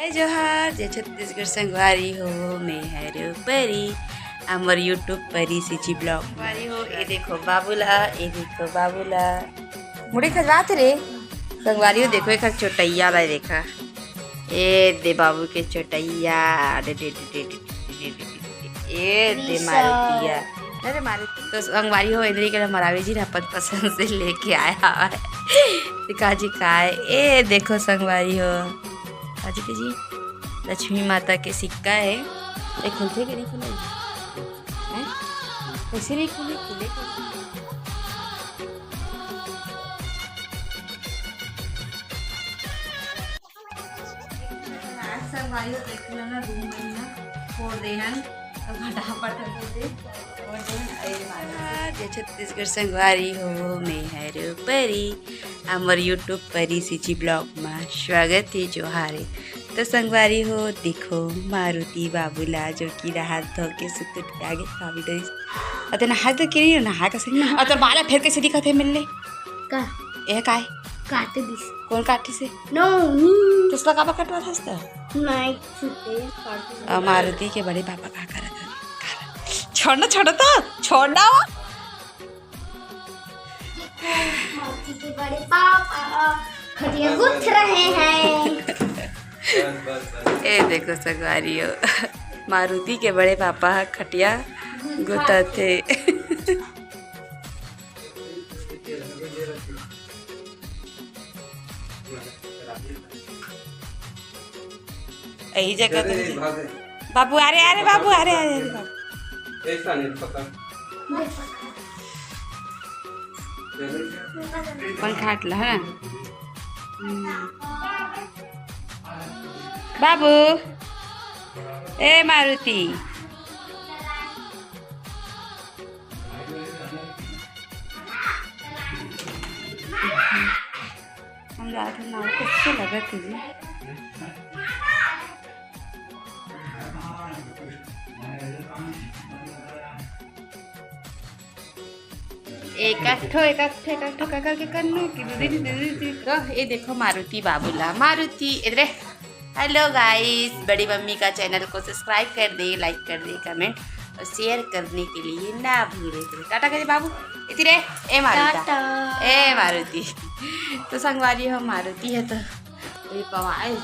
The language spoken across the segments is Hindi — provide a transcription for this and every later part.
जय जोहार जय छत्तीसगढ़ संगवारी हो मैं है परी आमर यूट्यूब परी सिची ब्लॉग वारी हो। ये देखो बाबूला, ये देखो बाबूला मुड़ी खजवात रे संगवारी हो। देखो एक चोटैया ला देखा ए दे बाबू के चोटैया दे दे दे दे दे दे ए दे मारुतिया अरे मारुति तो संगवारी हो। इधर के मरावी जी अपन पसंद से लेके आया है काजी का है। ए देखो संगवारी हो काजी के जी लक्ष्मी माता के सिक्का है। ये खुलते कि नहीं खुले हैं? कैसे नहीं खुले? खुले संगवारी हो देख लो ना 2 महीना छोड़ देहन तो फटाफट जय छत्तीसगढ़ संगवारी हो मैं है परी आमर यूट्यूब परी सिची ब्लॉग में स्वागत है जोहारे। तो संगवारी हो देखो मारुति बाबूला जो कि हाथ धो के सुत के आगे काफी डरी अतः नहा तो कि नहा का सही और तो बाला फिर कैसे दिखत है मिलने का ए काय काटे दिस कौन काटे से नो तो उसका काबा कटवा था उसका नहीं छुटे काटे मारुति के बड़े पापा का कर था छोड़ना छोड़ो तो छोड़ना मारुति के बड़े पापा खटिया गुथ रहे हैं। ए देखो संगवारी हो मारुति के बड़े पापा खटिया गुता थे यही जगह तो बाबू अरे अरे बाबू अरे अरे बाबू कौन खाट ला है बाबू ए मारुति हम जाते ना कैसे लगा तुझे एक करके करने की ये देखो मारुति बाबूला मारुति इधर। हेलो गाइस, बड़ी मम्मी का चैनल को सब्सक्राइब कर दे, लाइक कर दे, कमेंट और शेयर करने के लिए ना भूले। टाटा करे बाबू इतने ए मारुति ए मारुति तो संगवारी हो मारुति है तो ये पवाए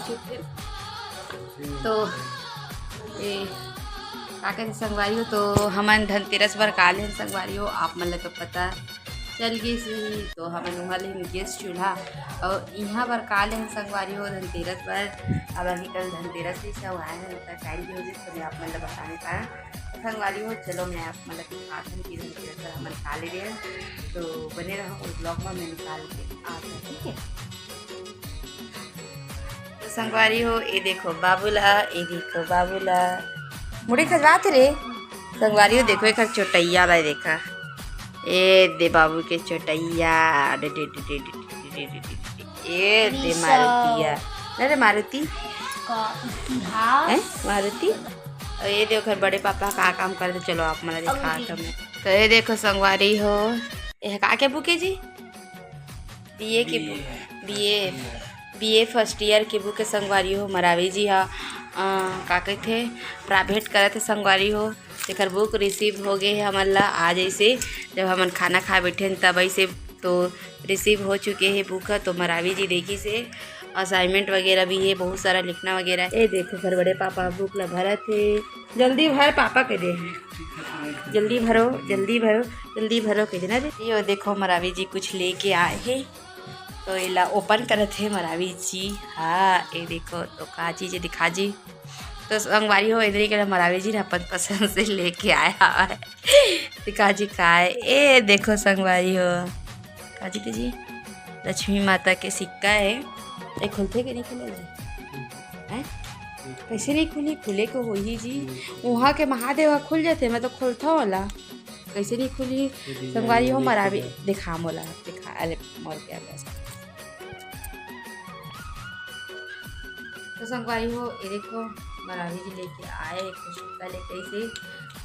तो ये काका संगवारी हो। तो हमन धनतेरस बर काल है संगवारी हो आप मन तो पता चल गई सही। तो हमन वहाँ ले गैस चूल्हा और यहाँ पर काल है संगवारी हो धनतेरस पर। अब अभी कल धनतेरस ही सब आया है टाइम भी हो गई तो मैं आप मतलब बताने का संगवारी हो। चलो मैं आप मतलब दिखाता हूँ कि धनतेरस पर हमन खा ले रहे हैं तो बने रहो उस ब्लॉग में मैं निकाल के आता हूँ ठीक है। तो संगवारी हो ये देखो बाबूला, ये देखो बाबूला मुड़ी खजवात रे संगवारी हो। देखो एक चोटैया ला देखा ए दे बाबू के चोटैया दे दे दे दे दे ए दे मारुतिया अरे मारुति है मारुति। और ये देखो बड़े पापा का काम करते चलो आप मला दिखा मैं। तो ये देखो संगवारी हो ये का के बुके जी बीए के बीए फर्स्ट ईयर के बुक संगवारी हो मरावी जी हा का कहते प्राइवेट करते संगवारी हो। तेकर बुक रिसीव हो गए हमन ला आज ऐसे जब हमन खाना खा बैठे तब ऐसे तो रिसीव हो चुके हैं बुक। तो मरावी जी देखी से असाइनमेंट वगैरह भी है बहुत सारा लिखना वगैरह। ये देखो फिर बड़े पापा बुक ला भरा थे जल्दी भर पापा के दे जल्दी भरो जल्दी भरो जल्दी भरो के देना दे। ये देखो मरावी जी कुछ लेके आए हैं तो ये ला ओपन करते हैं मरावी जी। हाँ ये देखो तो का चीज़ दिखा जी। तो संगवारी हो इधर के मरावी जी अपन पसंद से लेके आया है काजी का है। ए देखो संगवारी हो काजी के जी लक्ष्मी माता के सिक्का है। ये खुलते कि नहीं खुले हैं? कैसे नहीं खुली? खुले को हो ही जी वहाँ के महादेव खुल जाते मैं तो खुलता वाला कैसे नहीं खुली संगवारी हो मरावी दिखा मोला दिखा अरे मोर क्या तो संगवारी हो ये देखो मरावी जी लेके आए कुछ लेके ऐसे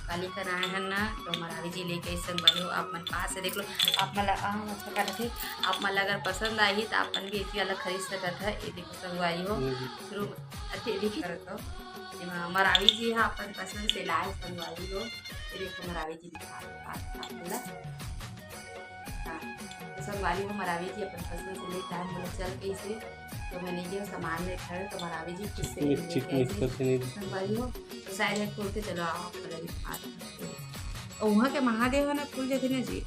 काली कराए हैं ना तो हमारा जी लेके संगवारी हो आप मन पास से देख लो। आप मन अच्छा कर थे आप मन अगर पसंद आई तो आप मन भी एक अलग खरीद सकत है। ये देखो संगवारी हो शुरू अच्छे देखी करत हो मरावी जी है अपन पसंद से लाए संगवारी हो। ये देखो मरावी जी दिखा संगवारी हो मरावी जी अपन पसंद से लेके आए बोले चल कैसे तो मैंने ये सामान में खड़े तो मरावी जी किससे संगवारी हो तो शायद है खोलते चलो आओ वहाँ के महादेव है ना खुल जाते ना जी।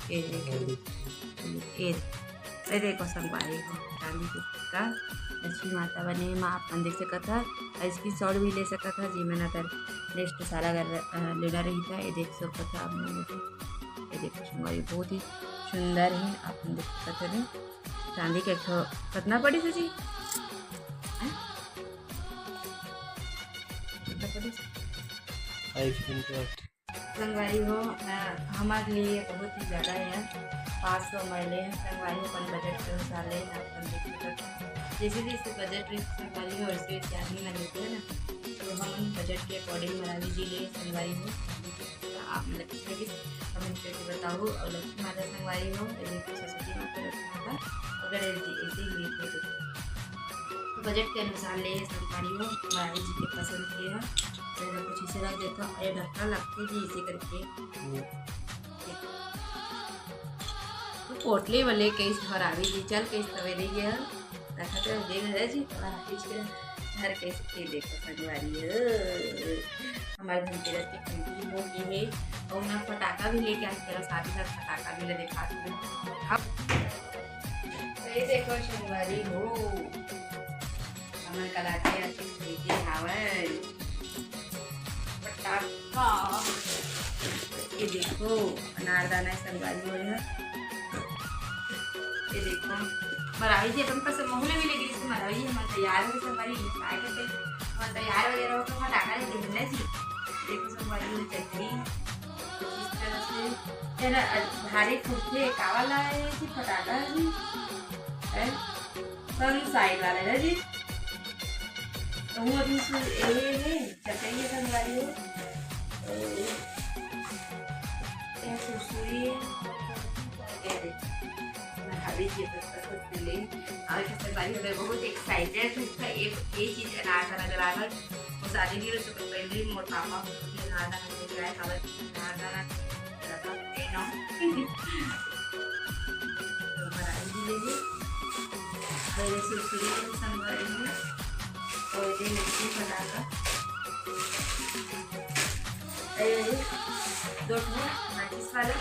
ये देखो संगवारी हो चांदी का लक्ष्मी माता बने माँ अपन देख सकता था इसकी शॉर्ट भी ले सकता था जी मैंने अगर नेक्स्ट सारा अगर लेना रही था। ये देख सकता था आपने ये देखो संगवारी बहुत ही सुंदर है आप देख सकते थे चांदी के कितना पड़ी थी जी संगवारी हो हमारे लिए बहुत ही ज़्यादा है 500 मरले हैं संगवारी अपन बजट के अनुसार ले अपन देख सकते जैसे जैसे बजट संगवारी हो वैसे आदमी में लेते हैं ना तो हम बजट के अकॉर्डिंग मरावी जी ले संगवारी हो आप कमेंट करके बताओ। और लक्ष्मी माता संगवारी हो सरस्वती माता लक्ष्मी माता अगर ऐसे ही लेते तो बजट के अनुसार ले संगवारी हो मरावी जी के पसंद के हैं कुछ इसे रख देता हूँ। अरे ढक्कन लगते जी इसे करके तो पोटले वाले कई हरावी जी चल कई सवेरे गया रखा तो देख रहे जी थोड़ा हटीज के घर कैसे देखो संगवारी हमारे धनतेरस की खरीदी हो गई है और ना पटाखा भी लेके आए तेरा साथ ही साथ पटाखा भी ले दिखा ये देखो संगवारी हो हमारे कलाते आती खरीदी हावल ये देखो अनारदाना संगवारी हो है। ये देखो मरावी जी अपन पास मोहले भी लेगी इसको मरावी जी हमारे तैयार हो संगवारी खाए करते हमारे तैयार वगैरह हो तो पटाखा लेके मिलना जी। देखो संगवारी हो चटनी इस तरह से तेरा भारी खुर्चे कावाला है जी पटाखा जी सन साइड वाला है जी तो वो अभी ये चटाई संगवारी हो बहुत एक्साइटेड था ये चीज अनारदाना नजर आ रहा वो शादी नहीं रही तो पहले मोर पापा अनारदाना गए अनारदाना दो माचिस वाला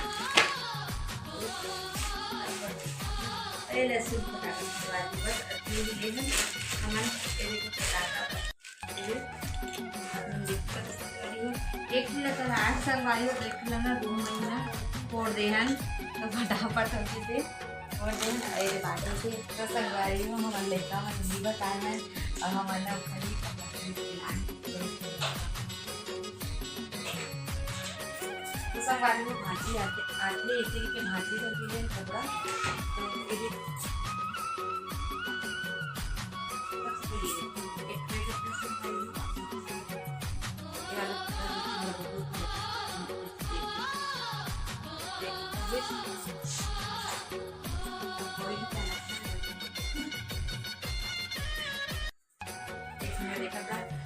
लहसुन पटाखा बस अपनी ले लें हमारे को पटाखा एक किलो आठ संगवारी हो एक किलो ना 2 महीना फोड़ देना तो फटाफट हमसे से और देन अरे बाटे से तो संगवारी हो हम लेता हम हिंदी बताना और हमारा संगवारी में भाजी आते ऐसे कि भाजी करती है कपड़ा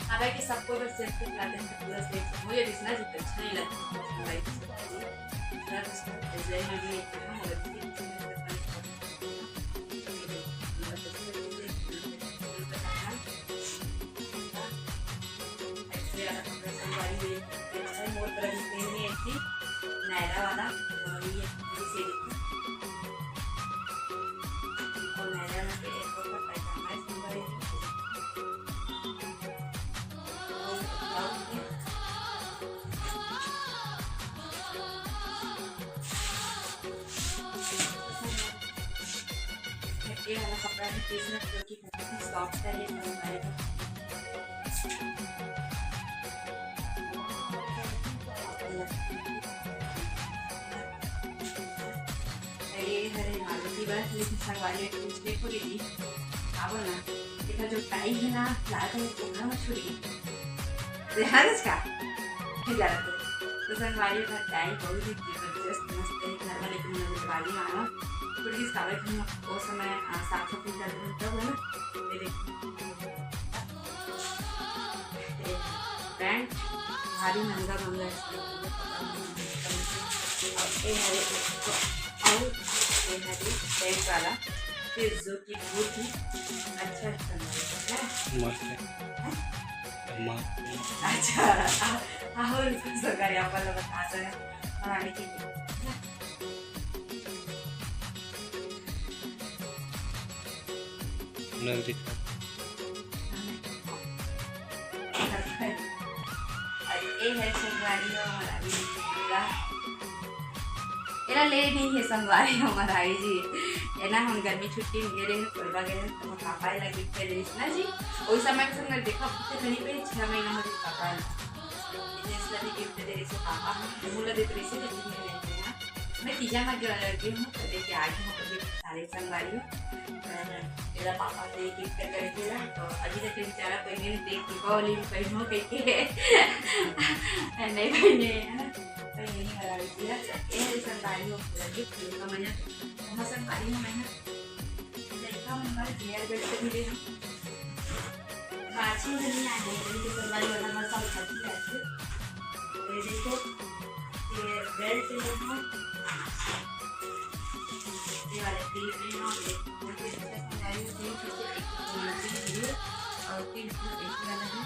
हालांकि सबको बस सेट पे ला दें पूरा सेट मुझे दिखना जितना अच्छा नहीं लगता नायरा वाला और ये से और नायरा में एक और पैसा है संभाले ये वाला कपड़ा भी पीसना क्योंकि बहुत सॉफ्ट है ये हमारे लेकिन संगवारी देखो दीदी आओ ना देखा जो टाई है ना लाल का छोटा मत छोड़िए ध्यान इसका तो संगवारी घर चाय बहुत ही जबरदस्त मस्त है घर वाले की दिवाली मानो थोड़ी सी कावे की वो समय साफ सफाई कर तब है ना मेरे पैंट भारी महंगा महंगा ये है और ये है पैंट वाला फिर जो कि बहुत ही अच्छा है अच्छा और सरकारी आपल्याला बताता है आणि की ये है संगवारी हमारा एरा ले नहीं है संगवारी हमारा जी है ना हम गर्मी छुट्टी में गए कोरबा गए तो पापा लगे पहले ना जी वही समय के संग देखा कितने घनी पे 6 महीना हो पापा इसलिए गिफ्ट दे रहे से पापा मुला दे रहे से लेते हैं मैं तीजा में लगी हूँ तो लेके आई हूँ कभी सारे संगवारी मेरा पापा ने गिफ्ट कर दिया तो अभी तक बेचारा पहले नहीं देख दीपावली में कहीं हो कहीं नहीं पहने नहीं हरा दिया ये संगवारी हो गिफ्ट का मैंने हम संगवारी में मैंने देखा हमारे हेयर बेल्ट से मिले हम बाची नहीं आ गई तो संगवारी वाला मसाला खाती है ये देखो ये बेल्ट है ये वाले क्लिप है और ये संगवारी से और फिर एक वाला है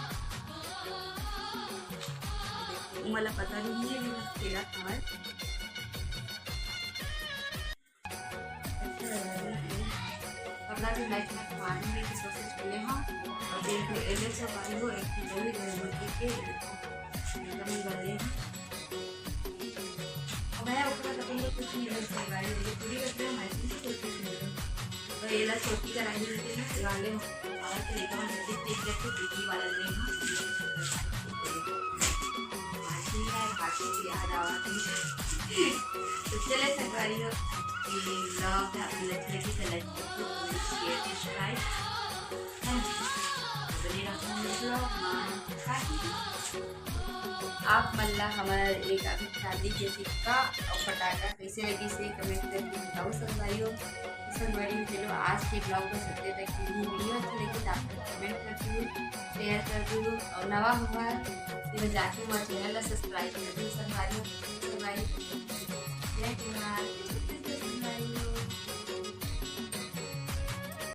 मला पता नहीं है मैंने खेला था अपना भी लाइफ में मारने की कोशिश करें हम और दिन को एले से बारी हो एक की जोड़ी मुर्गी के एकदम वाले अब मैं ऊपर तो ये कुछ नहीं है संगवारी ये पूरी करते हैं मैंने कुछ नहीं तो ये ला छोटी कराई देते हैं वाले और के लेकर हम जल्दी देख लेते बीटी वाला ले तो चले संगवारी हो ब्लॉग आपको अच्छा लगी तो लाइक शेयर सब्सक्राइब आप मल्ला हमारा एक अभी शादी के सिक्का और पटाखा कैसे लगी से कमेंट करके बताओ संगवारी हो संगवारी चलो आज के ब्लॉग को सत्य तक की वीडियो अच्छा लगी तो आप कमेंट कर दो शेयर कर दो और नवा हुआ तो जाके हमारे चैनल सब्सक्राइब कर दो संगवारी जय कुमार।